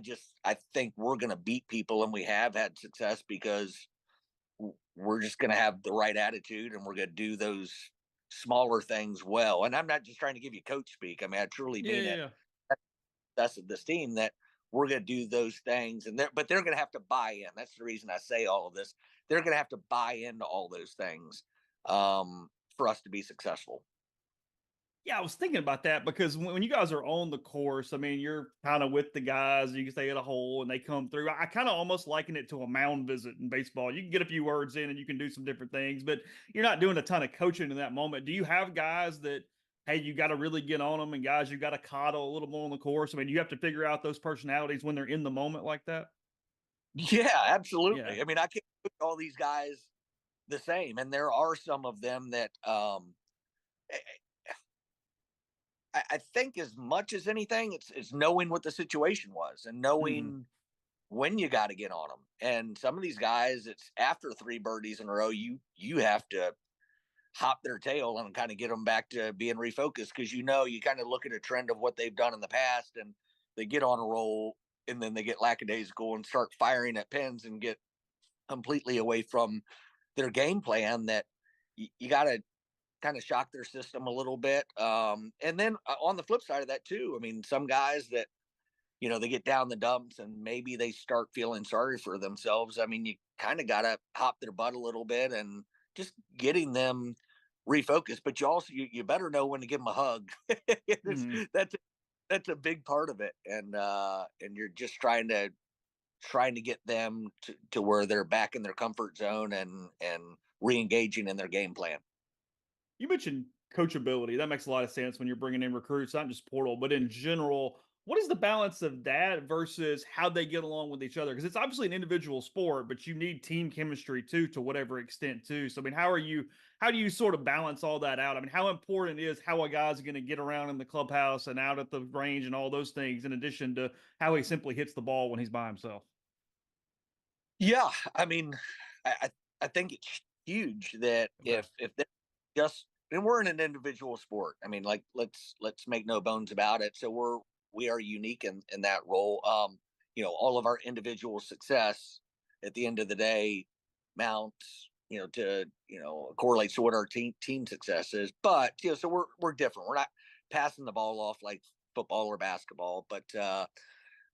think we're going to beat people, and we have had success because we're just going to have the right attitude, and we're going to do those smaller things well. And I'm not just trying to give you coach speak. I mean, I truly mean it. That's of this team, that we're going to do those things, but they're going to have to buy in. That's the reason I say all of this. They're going to have to buy into all those things for us to be successful. Yeah, I was thinking about that because when you guys are on the course, I mean, you're kind of with the guys, you can stay at a hole and they come through. I kind of almost liken it to a mound visit in baseball. You can get a few words in and you can do some different things, but you're not doing a ton of coaching in that moment. Do you have guys that, hey, you got to really get on them, and guys you got to coddle a little more on the course? I mean, you have to figure out those personalities when they're in the moment like that? Yeah, absolutely. Yeah. I mean, I can't put all these guys the same, and there are some of them that I think as much as anything, it's knowing what the situation was and knowing when you got to get on them. And some of these guys, it's after 3 birdies in a row, you have to hop their tail and kind of get them back to being refocused, because you kind of look at a trend of what they've done in the past, and they get on a roll, and then they get lackadaisical and start firing at pins and get completely away from their game plan. That you got to kind of shock their system a little bit. And then on the flip side of that too, I mean, some guys that, they get down the dumps and maybe they start feeling sorry for themselves. I mean, you kind of got to hop their butt a little bit and just getting them refocused. But you better know when to give them a hug. That's a big part of it. And you're just trying to get them to where they're back in their comfort zone and re-engaging in their game plan. You mentioned coachability. That makes a lot of sense when you're bringing in recruits, not just portal, but in general. What is the balance of that versus how they get along with each other? Because it's obviously an individual sport, but you need team chemistry too, to whatever extent too. So, I mean, how do you sort of balance all that out? I mean, how important is how a guy's going to get around in the clubhouse and out at the range and all those things, in addition to how he simply hits the ball when he's by himself? Yeah, I mean, I think it's huge that Okay. if they're just, and we're in an individual sport. I mean, like let's make no bones about it. So we are unique in that role. All of our individual success at the end of the day mounts, to correlates to what our team success is. But so we're different. We're not passing the ball off like football or basketball. But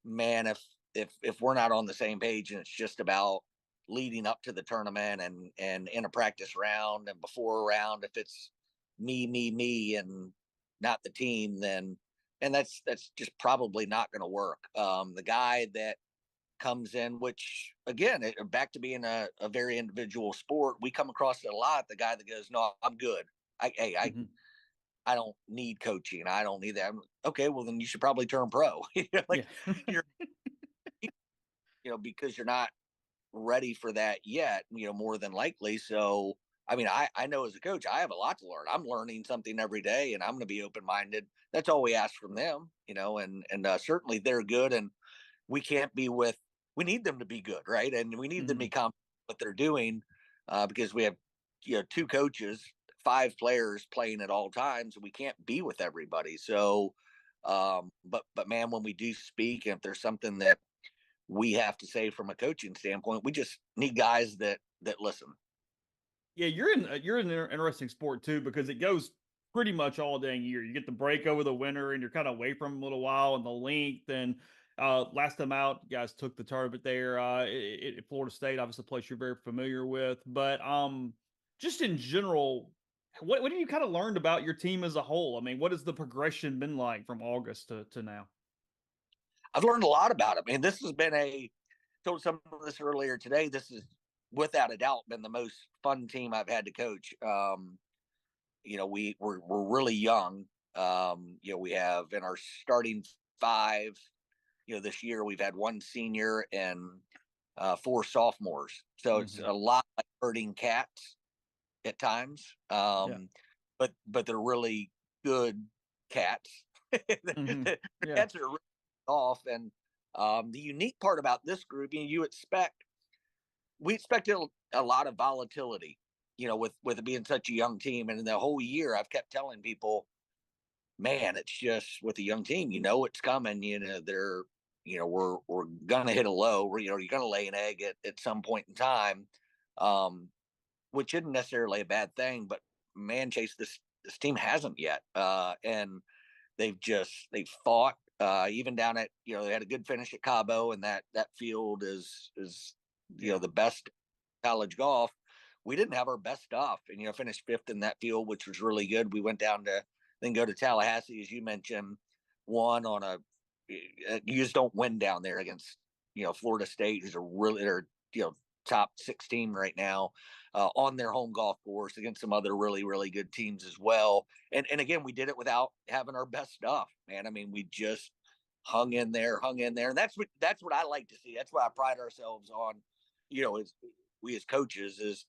man, if we're not on the same page and it's just about leading up to the tournament and in a practice round and before a round, if it's me and not the team, then and that's just probably not going to work. The guy that comes in, which again, back to being a very individual sport, we come across it a lot. The guy that goes, "No, I'm good. I Mhm. I don't need coaching. I don't need that." Okay, well then you should probably turn pro. Yeah. Like you're, because you're not ready for that yet, more than likely. So, I mean, I know as a coach, I have a lot to learn. I'm learning something every day and I'm going to be open minded. That's all we ask from them, and certainly they're good. And we can't be we need them to be good. Right. And we need them to be Mhm. confident in what they're doing because we have, two coaches, 5 players playing at all times. And we can't be with everybody. So, but man, when we do speak, and if there's something that we have to say from a coaching standpoint, we just need guys that listen. Yeah, you're in an interesting sport too because it goes pretty much all dang year. You get the break over the winter, and you're kind of away from 'em a little while, and the length. And last time out, you guys took the tournament there at Florida State, obviously a place you're very familiar with. But just in general, what have you kind of learned about your team as a whole? I mean, what has the progression been like from August to now? I've learned a lot about it. I mean, this has been told some of this earlier today. This is without a doubt been the most fun team I've had to coach. We're really young. We have in our starting 5. This year we've had 1 senior and 4 sophomores. So it's Hmm. a lot like herding cats at times. Yeah. But they're really good cats. Hmm. The Yeah. cats are really off, and the unique part about this group, we expected a lot of volatility. With it being such a young team, and in the whole year, I've kept telling people, man, it's just with a young team, it's coming. We're gonna hit a low. You're gonna lay an egg at some point in time. Um, which isn't necessarily a bad thing, but man, Chase, this team hasn't yet, and they've fought even down at they had a good finish at Cabo, and that field is Yeah. the best college golf. We didn't have our best stuff, and finished 5th in that field, which was really good. We went down to then go to Tallahassee, as you mentioned, won on you just don't win down there against Florida State, who's a really they're top 16 right now on their home golf course against some other really, really good teams as well. And again, we did it without having our best stuff, man. I mean, we just hung in there. And that's what I like to see. That's what I pride ourselves on, as we as coaches is,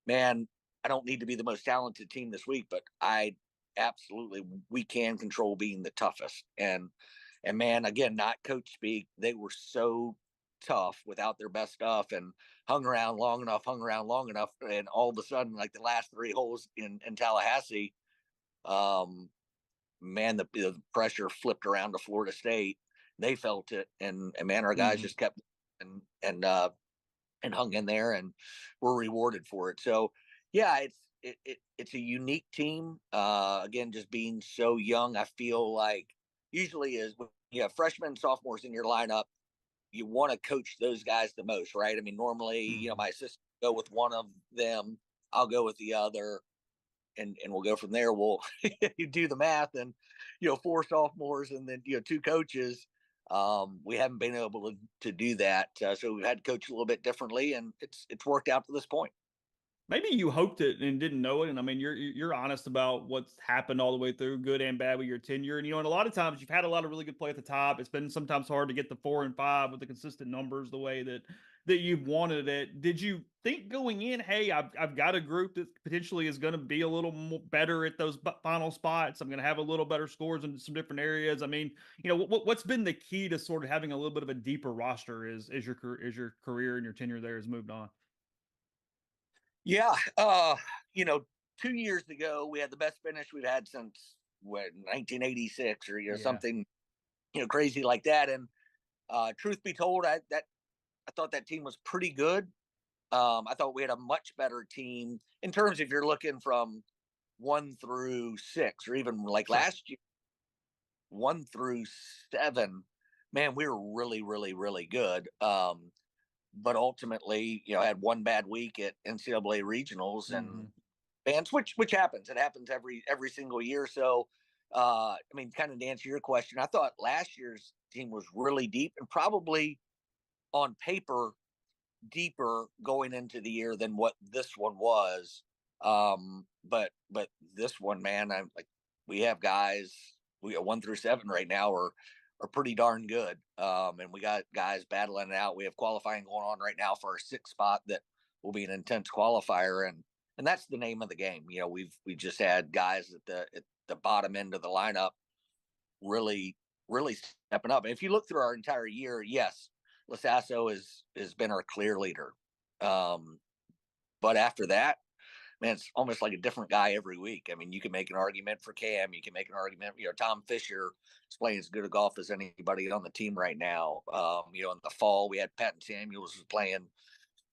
man, I don't need to be the most talented team this week, but I absolutely we can control being the toughest. And man, again, not coach speak. They were so tough without their best stuff and hung around long enough, and all of a sudden, like the last 3 holes in Tallahassee, um, man, the pressure flipped around to Florida State. They felt it, and man, our guys Hmm. just kept and hung in there, and were rewarded for it. So, yeah, it's a unique team. Again, just being so young, I feel like usually is when you have freshmen and sophomores in your lineup, you want to coach those guys the most, right? I mean, normally, Hmm. my assistant go with one of them, I'll go with the other, and we'll go from there. We'll you do the math, and 4 sophomores, and then 2 coaches. We haven't been able to do that, so we've had to coach a little bit differently, and it's worked out to this point. Maybe you hoped it and didn't know it. And I mean, you're honest about what's happened all the way through, good and bad, with your tenure. And a lot of times you've had a lot of really good play at the top. It's been sometimes hard to get the 4 and 5 with the consistent numbers the way that that you've wanted it. Did you think going in, hey, I've got a group that potentially is going to be a little more better at those final spots. I'm going to have a little better scores in some different areas. I mean, what's been the key to sort of having a little bit of a deeper roster as your career and your tenure there has moved on? Yeah. 2 years ago, we had the best finish we've had since 1986 or something, crazy like that. And truth be told, I thought that team was pretty good. I thought we had a much better team in terms of if you're looking from 1 through 6, or even like last year, 1 through 7. Man, we were really, really, really good. But ultimately, had one bad week at NCAA regionals and bands, which happens. It happens every single year. So, I mean, kind of to answer your question, I thought last year's team was really deep and probably on paper deeper going into the year than what this one was. But this one, man, I'm like, we have guys. We got 1 through 7 right now are pretty darn good. And we got guys battling it out. We have qualifying going on right now for our 6th spot that will be an intense qualifier, and that's the name of the game. We've just had guys at the bottom end of the lineup really stepping up. And if you look through our entire year, yes, Sasso has been our clear leader. But after that, man, it's almost like a different guy every week. I mean, you can make an argument for Cam. You can make an argument. Tom Fisher is playing as good a golf as anybody on the team right now. In the fall, we had Patton Samuels was playing,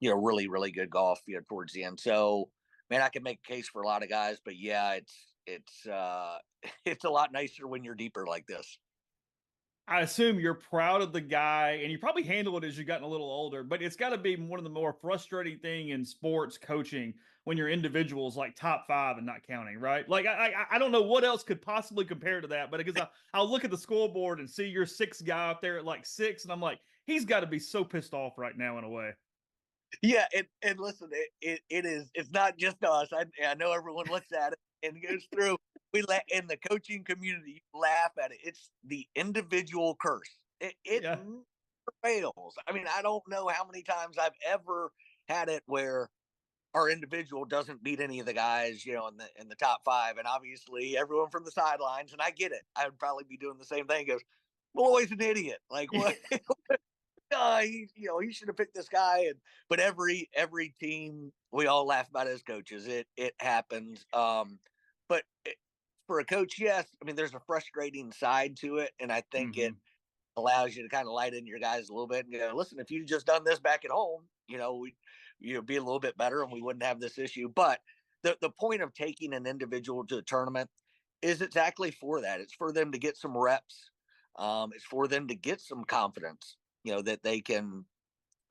really, really good golf, towards the end. So, man, I can make a case for a lot of guys, but yeah, it's a lot nicer when you're deeper like this. I assume you're proud of the guy, and you probably handle it as you've gotten a little older, but it's got to be one of the more frustrating thing in sports coaching when your individuals like top 5 and not counting, right? Like, I don't know what else could possibly compare to that, but because I'll look at the scoreboard and see your 6th guy up there at like 6, and I'm like, he's got to be so pissed off right now in a way. Yeah, and listen, it's not just us. I know everyone looks at it and goes through. We let in the coaching community laugh at it. It's the individual curse. It never fails. I mean, I don't know how many times I've ever had it where our individual doesn't beat any of the guys, in the top 5. And obviously everyone from the sidelines, and I get it. I would probably be doing the same thing. Goes, Malloy's an idiot. Like, what? He should have picked this guy. But every team, we all laugh about it as coaches. It happens. But for a coach, yes, I mean, there's a frustrating side to it, and I think it allows you to kind of light in your guys a little bit and go, listen, if you'd just done this back at home, you'd be a little bit better and we wouldn't have this issue. But the point of taking an individual to a tournament is exactly for that. It's for them to get some reps. It's for them to get some confidence, that they can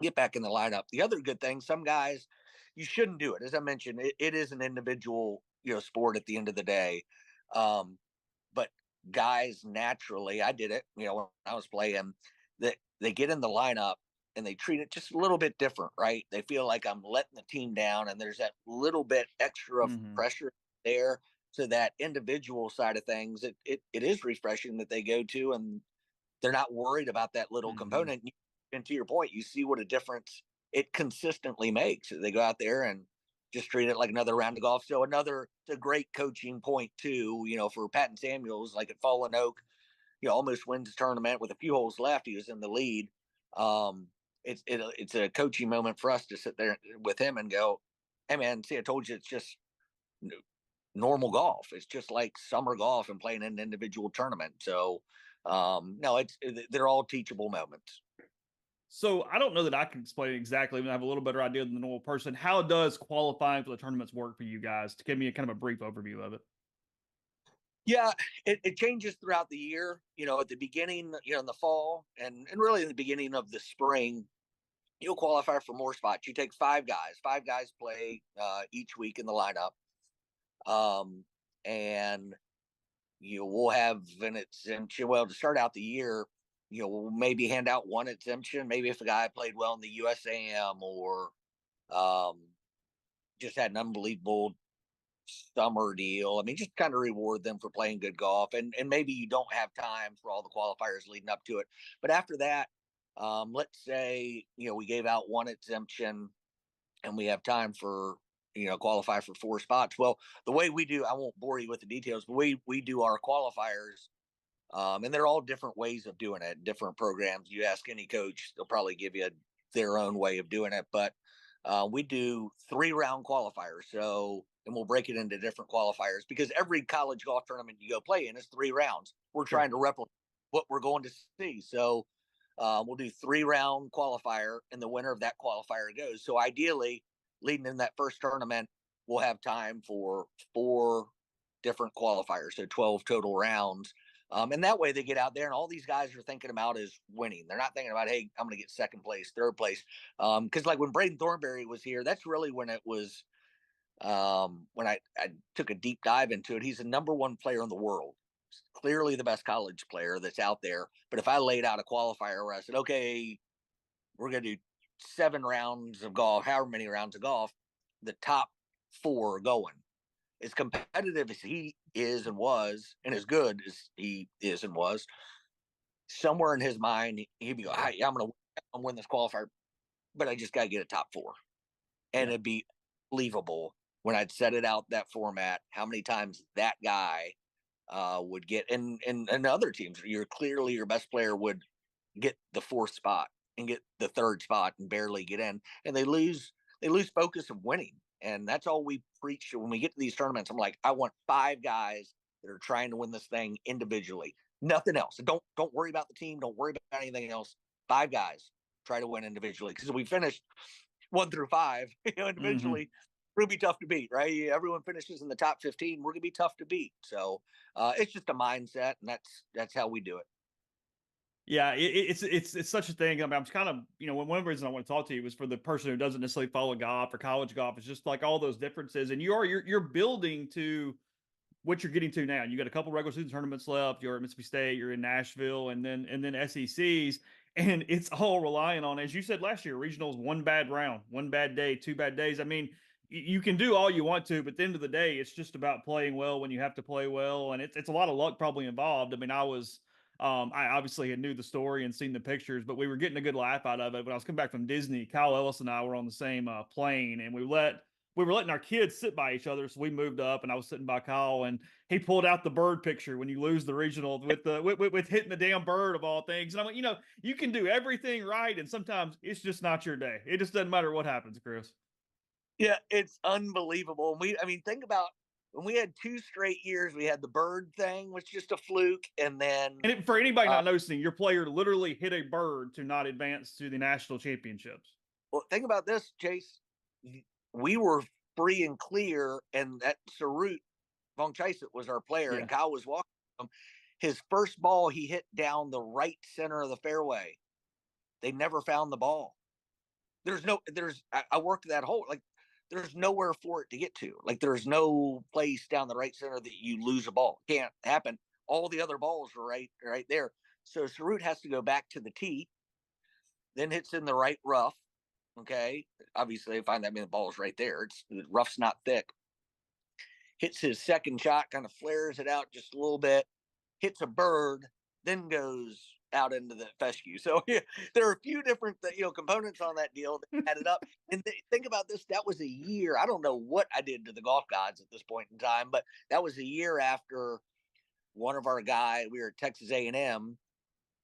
get back in the lineup. The other good thing, some guys, you shouldn't do it. As I mentioned, it is an individual, sport at the end of the day. But guys, naturally, I did it, when I was playing, that they get in the lineup and they treat it just a little bit different, right? They feel like I'm letting the team down, and there's that little bit extra pressure there. So that individual side of things, it is refreshing that they go to, and they're not worried about that little component. And to your point, you see what a difference it consistently makes. They go out there and just treat it like another round of golf. So it's a great coaching point too, for Patton Samuels, like at Fallen Oak, almost wins the tournament with a few holes left. He was in the lead. It's a coaching moment for us to sit there with him and go, hey man, see, I told you, it's just normal golf. It's just like summer golf and playing in an individual tournament. So, no, they're all teachable moments. So I don't know that I can explain it exactly. I have a little better idea than the normal person. How does qualifying for the tournaments work for you guys? To give me a kind of a brief overview of it. Yeah, it changes throughout the year. At the beginning, in the fall and really in the beginning of the spring, you'll qualify for more spots. You take 5 guys. 5 guys play each week in the lineup. And we'll have an exemption. Well, to start out the year, we'll maybe hand out one exemption. Maybe if a guy played well in the USAM or just had an unbelievable summer deal. I mean, just kind of reward them for playing good golf. And maybe you don't have time for all the qualifiers leading up to it. But after that, Let's say, we gave out one exemption and we have time for, qualify for 4 spots. Well, the way we do, I won't bore you with the details, but we do our qualifiers. And they're all different ways of doing it, different programs. You ask any coach, they'll probably give you their own way of doing it. But we do 3-round qualifiers. So, and we'll break it into different qualifiers because every college golf tournament you go play in is 3 rounds. We're trying to replicate what we're going to see. So we'll do 3-round qualifier, and the winner of that qualifier goes. So ideally, leading in that first tournament, we'll have time for 4 different qualifiers, so 12 total rounds. And that way they get out there, and all these guys are thinking about is winning. They're not thinking about, hey, I'm going to get second place, third place. Because like when Braden Thornberry was here, that's really when it was, when I took a deep dive into it. He's the number 1 player in the world, clearly the best college player that's out there. But if I laid out a qualifier where I said, okay, we're going to do 7 rounds of golf, however many rounds of golf, the top 4 are going. As competitive as he is and was, and as good as he is and was, somewhere in his mind, he'd be like, hey, I'm going to win this qualifier, but I just got to get a top 4. And it'd be believable when I'd set it out that format, how many times that guy would get, and other teams, clearly your best player would get the 4th spot and get the 3rd spot and barely get in, and they lose focus of winning. And that's all we preach when we get to these tournaments. I'm like, I want 5 guys that are trying to win this thing individually, nothing else. Don't worry about the team, don't worry about anything else. 5 guys try to win individually, because we finished 1 through 5 individually, we're gonna be tough to beat, right? Everyone finishes in the top 15, we're gonna be tough to beat. So it's just a mindset, and that's how we do it. Yeah, it's such a thing. I mean, I'm kind of, one reason I want to talk to you was for the person who doesn't necessarily follow golf or college golf. It's just like all those differences, and you're building to what you're getting to now. You got a couple regular season tournaments left. You're at Mississippi State, you're in Nashville, and then SECs, and it's all relying on, as you said last year, regionals, 1 bad round, 1 bad day, 2 bad days. I mean, you can do all you want to, but at the end of the day, it's just about playing well when you have to play well, and it's a lot of luck probably involved. I mean, I obviously had knew the story and seen the pictures, but we were getting a good laugh out of it. When I was coming back from Disney, Kyle Ellis and I were on the same plane, and we were letting our kids sit by each other. So we moved up, and I was sitting by Kyle, and he pulled out the bird picture when you lose the regional with hitting the damn bird of all things. And I'm like, you can do everything right, and sometimes it's just not your day. It just doesn't matter what happens, Chris. Yeah, it's unbelievable. Think about when we had 2 straight years, we had the bird thing, was just a fluke. And then, and for anybody not noticing, your player literally hit a bird to not advance to the national championships. Well, think about this, Chase. We were free and clear, and that Sarut Von Chysett was our player, and Kyle was walking him. His first ball, he hit down the right center of the fairway. They never found the ball. I worked that hole. Like, there's nowhere for it to get to. Like, there's no place down the right center that you lose a ball. Can't happen. All the other balls are right there. So Sarut has to go back to the tee, then hits in the right rough. Okay. Obviously, they find that the ball's right there. The rough's not thick. Hits his second shot, kind of flares it out just a little bit, hits a bird, then goes out into the fescue. So there are a few different components on that deal that added up. And think about this: that was a year. I don't know what I did to the golf gods at this point in time, but that was a year after one of our guys. We were at Texas A&M,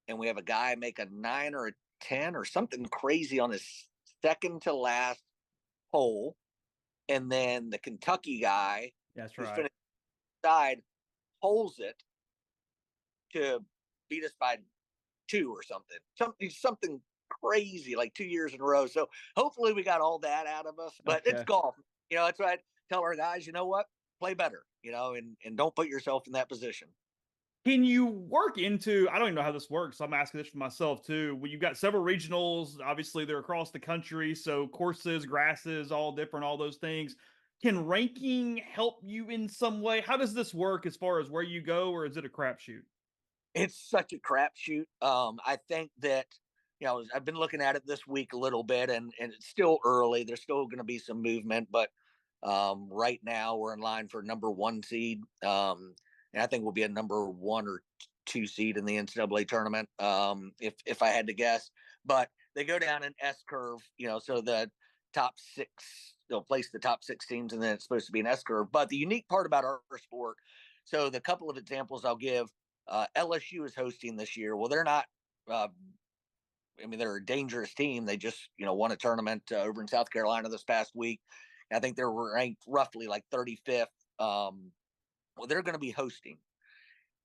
and we have a guy make a 9 or a 10 or something crazy on his second to last hole, and then the Kentucky guy, that's who's right, finished side, holes it to beat us by 2 or something crazy, like 2 years in a row. So hopefully we got all that out of us, but It's golf. That's what I tell our guys, you know what, play better, and don't put yourself in that position. Can you work into, I don't even know how this works, so I'm asking this for myself too. When you've got several regionals, obviously they're across the country, so courses, grasses, all different, all those things. Can ranking help you in some way? How does this work as far as where you go, or is it a crapshoot? It's such a crapshoot. I think that, I've been looking at it this week a little bit, and it's still early. There's still going to be some movement, but right now we're in line for number 1 seed. And I think we'll be a number 1 or 2 seed in the NCAA tournament, if I had to guess. But they go down an S curve, so the top 6, they'll place the top 6 teams, and then it's supposed to be an S curve. But the unique part about our sport, so the couple of examples I'll give, LSU is hosting this year. Well, they're not. They're a dangerous team. They just, won a tournament over in South Carolina this past week. I think they were ranked roughly like 35th. Well, they're going to be hosting,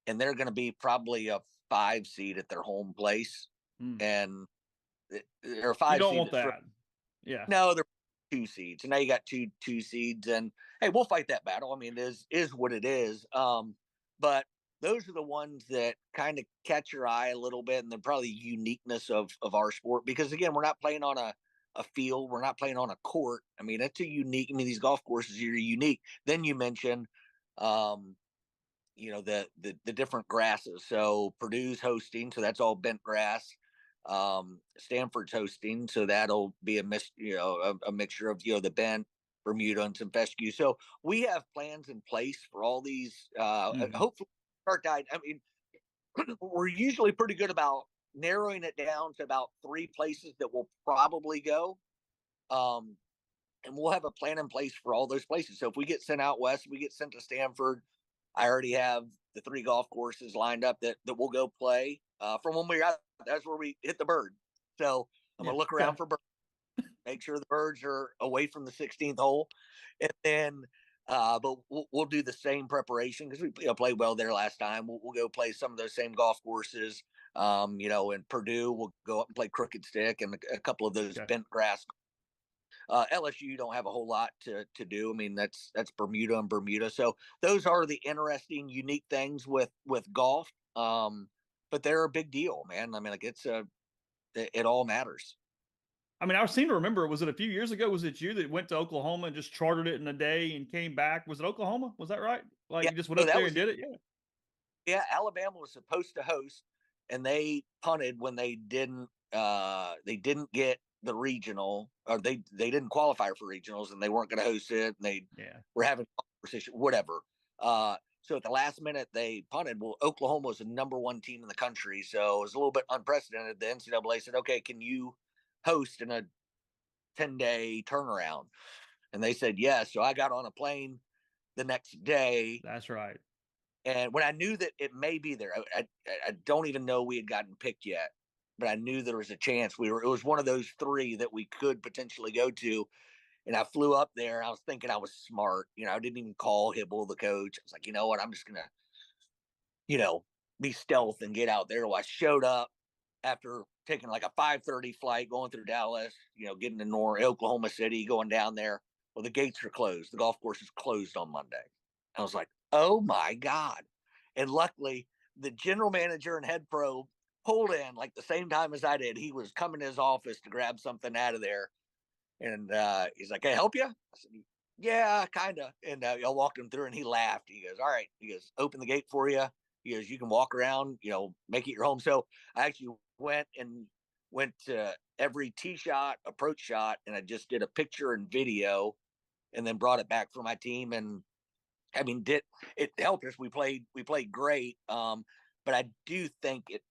and they're going to be probably a 5 seed at their home place, and they're a 5 seed. You don't want that. Yeah. No, they're 2 seeds. So now you got two seeds, and hey, we'll fight that battle. It is what it is. But those are the ones that kind of catch your eye a little bit, and they're probably the uniqueness of our sport, because again, we're not playing on a field, we're not playing on a court. It's a unique. These golf courses are unique. Then you mentioned, the different grasses. So Purdue's hosting, so that's all bent grass. Stanford's hosting, so that'll be a mixture of the bent, Bermuda, and some fescue. So we have plans in place for all these. Hopefully, start guide. We're usually pretty good about narrowing it down to about 3 places that we'll probably go. And we'll have a plan in place for all those places. So if we get sent out west, we get sent to Stanford, I already have the 3 golf courses lined up that we'll go play. From when we're out, that's where we hit the bird. So I'm going to look around for birds, make sure the birds are away from the 16th hole. And then, but we'll do the same preparation, because we played well there last time. We'll go play some of those same golf courses. In Purdue, we'll go up and play Crooked Stick and a couple of those bent grass. LSU don't have a whole lot to do. That's Bermuda and Bermuda. So those are the interesting, unique things with golf. But they're a big deal, man. It all matters. I seem to remember, was it a few years ago? Was it you that went to Oklahoma and just chartered it in a day and came back? Was it Oklahoma? Was that right? You just went up there and did it? Yeah. Yeah. Alabama was supposed to host, and they punted when they didn't get the regional, or they didn't qualify for regionals, and they weren't going to host it, and they were having conversation, whatever. So at the last minute they punted. Well, Oklahoma was the number 1 team in the country, so it was a little bit unprecedented. The NCAA said, okay, can you host in a 10-day turnaround? And they said yes. So I got on a plane the next day. That's right. And when I knew that it may be there, I don't even know we had gotten picked yet, but I knew there was a chance. It was one of those 3 that we could potentially go to. And I flew up there, and I was thinking I was smart. I didn't even call Hibble, the coach. I was like, you know what? I'm just going to, be stealth and get out there. Well, I showed up after taking like a 5:30 flight, going through Dallas, getting to Oklahoma City, going down there. Well, the gates are closed. The golf course is closed on Monday. I was like, oh my God. And luckily, the general manager and head pro pulled in like the same time as I did. He was coming to his office to grab something out of there. And he's like, "Hey, help you?" I said, "Yeah, kind of." And I walked him through, and he laughed. He goes, "All right." He goes, "Open the gate for you." He goes, "You can walk around, make it your home." So I actually went to every tee shot, approach shot, and I just did a picture and video, and then brought it back for my team. And it helped us. We played great. But I do think it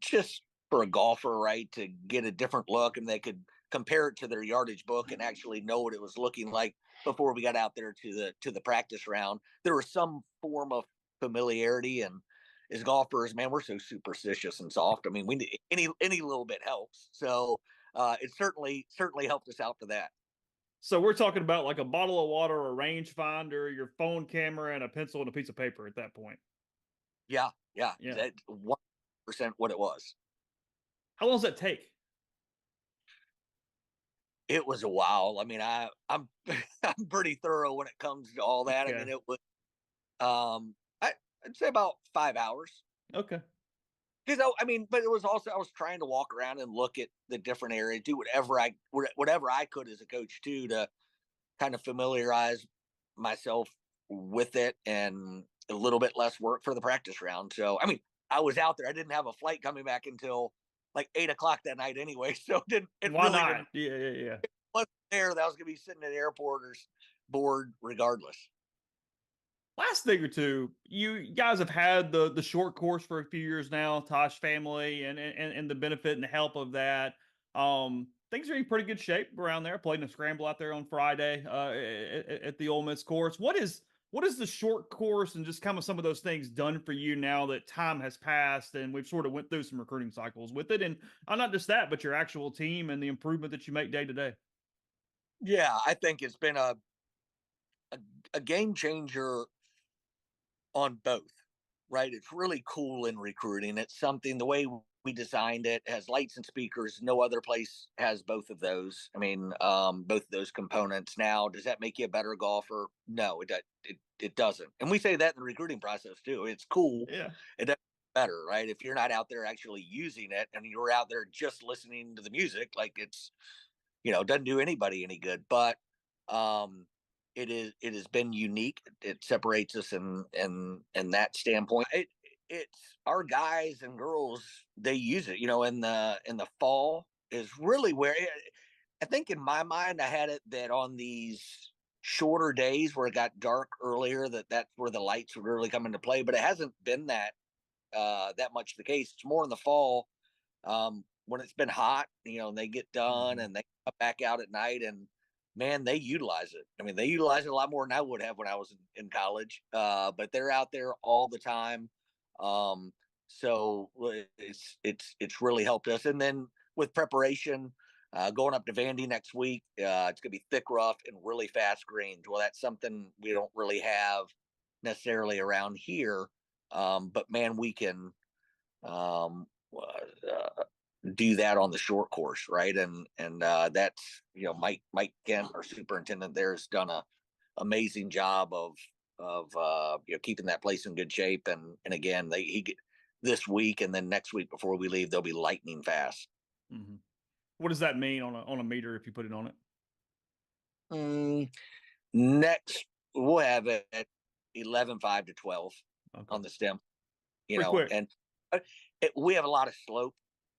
just for a golfer, right, to get a different look, and they could compare it to their yardage book and actually know what it was looking like before we got out there to the practice round. There was some form of familiarity, and as golfers, man, we're so superstitious and soft. We need any little bit helps. So it certainly helped us out for that. So we're talking about like a bottle of water, a rangefinder, your phone camera, and a pencil and a piece of paper at that point. Yeah. That's 100% what it was. How long does that take? It was a while. I'm I'm pretty thorough when it comes to all that. Okay. It was I'd say about 5 hours. Okay. Because but it was also, I was trying to walk around and look at the different areas, do whatever I could as a coach too, to kind of familiarize myself with it, and a little bit less work for the practice round. So I was out there. I didn't have a flight coming back until like 8:00 that night anyway. So Why not? Yeah. It wasn't there that I was going to be sitting at the airport or bored regardless. Last thing or two, you guys have had the short course for a few years now, Tosh family, and the benefit and the help of that. Things are in pretty good shape around there. Played in a scramble out there on Friday at the Ole Miss course. What is the short course and just kind of some of those things done for you now that time has passed and we've sort of went through some recruiting cycles with it? And not just that, but your actual team and the improvement that you make day to day. Yeah, I think it's been a game changer on both, right? It's really cool in recruiting. It's something, the way we designed it has lights and speakers. No other place has both of those. I mean, both of those components. Now, does that make you a better golfer? No, it doesn't. And we say that in the recruiting process too. It's cool. Yeah. It doesn't better, right? If you're not out there actually using it and you're out there just listening to the music, like it's, doesn't do anybody any good. But um it has been unique. It separates us in that standpoint. It's our guys and girls, they use it, in the fall is really where I think in my mind I had it that on these shorter days where it got dark earlier, that's where the lights would really come into play, but it hasn't been that much the case. It's more in the fall, when it's been hot, and they get done and they come back out at night, and man, they utilize it. I mean, they utilize it a lot more than I would have when I was in college. But they're out there all the time. So it's really helped us. And then with preparation, going up to Vandy next week, it's gonna be thick, rough, and really fast greens. Well, that's something we don't really have necessarily around here. But man, we can do that on the short course, right? And that's, Mike Kent, our superintendent there, has done a amazing job of keeping that place in good shape. And again, he get this week and then next week before we leave, they'll be lightning fast. Mm-hmm. What does that mean on a meter if you put it on it? Next, we'll have it at 11.5 to 12 on the stem. Pretty quick. And we have a lot of slope.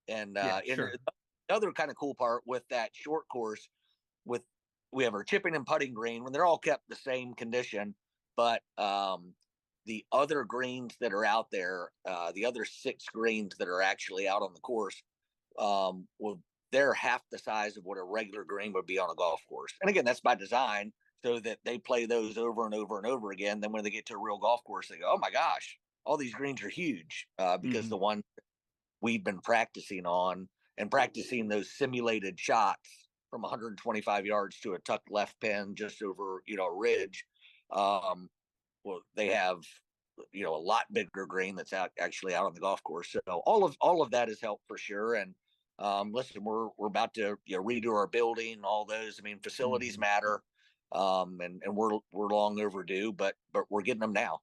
And sure. the other kind of cool part with that short course, we have our chipping and putting green when they're all kept the same condition, but the other greens that are out there, the other 6 greens that are actually out on the course, they're half the size of what a regular green would be on a golf course. And again, that's by design, so that they play those over and over and over again. Then when they get to a real golf course, they go, "Oh my gosh, all these greens are huge," because the one we've been practicing on and practicing those simulated shots from 125 yards to a tucked left pin just over, a ridge. Well, they have, a lot bigger green that's actually out on the golf course. So all of that has helped for sure. And listen, we're about to redo our building, all those. I mean, facilities matter, and we're long overdue, but we're getting them now.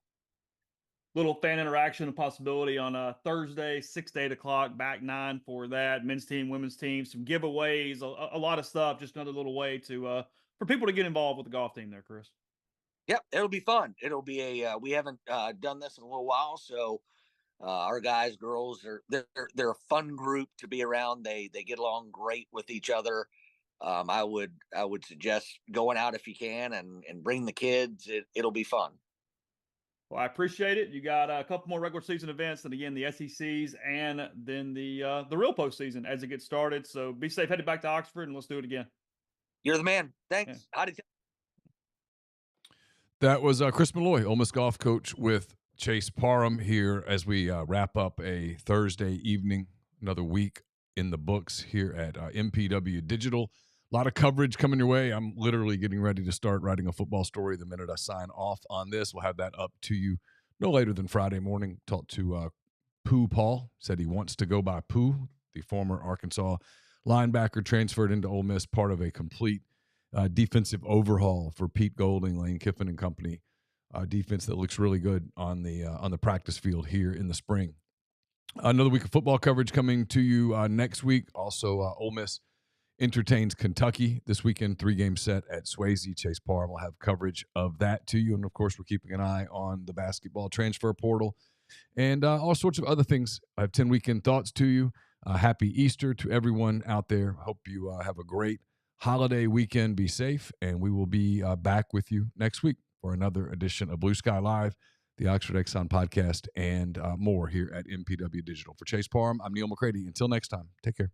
Little fan interaction and possibility on Thursday, 6 to 8 o'clock, back 9 for that. Men's team, women's team, some giveaways, a lot of stuff. Just another little way to for people to get involved with the golf team there, Chris. Yep, it'll be fun. It'll be we haven't done this in a little while, so our guys, girls, they're a fun group to be around. They get along great with each other. I would suggest going out if you can and bring the kids. It'll be fun. Well, I appreciate it. You got a couple more regular season events, and again, the SECs, and then the real postseason as it gets started. So be safe, headed back to Oxford, and let's do it again. You're the man. Thanks. Yeah. That was Chris Malloy, Ole Miss golf coach, with Chase Parham here as we wrap up a Thursday evening, another week in the books here at MPW Digital. A lot of coverage coming your way. I'm literally getting ready to start writing a football story the minute I sign off on this. We'll have that up to you no later than Friday morning. Talked to Pooh Paul. Said he wants to go by Pooh, the former Arkansas linebacker transferred into Ole Miss, part of a complete defensive overhaul for Pete Golding, Lane Kiffin and company. Defense that looks really good on the practice field here in the spring. Another week of football coverage coming to you next week. Also, Ole Miss entertains Kentucky this weekend, 3-game set at Swayze. Chase Parham will have coverage of that to you. And, of course, we're keeping an eye on the basketball transfer portal and all sorts of other things. I have 10 weekend thoughts to you. Happy Easter to everyone out there. Hope you have a great holiday weekend. Be safe, and we will be back with you next week. for another edition of Blue Sky Live, the Oxford Exxon podcast, and more here at MPW Digital. For Chase Parham, I'm Neil McCready. Until next time, take care.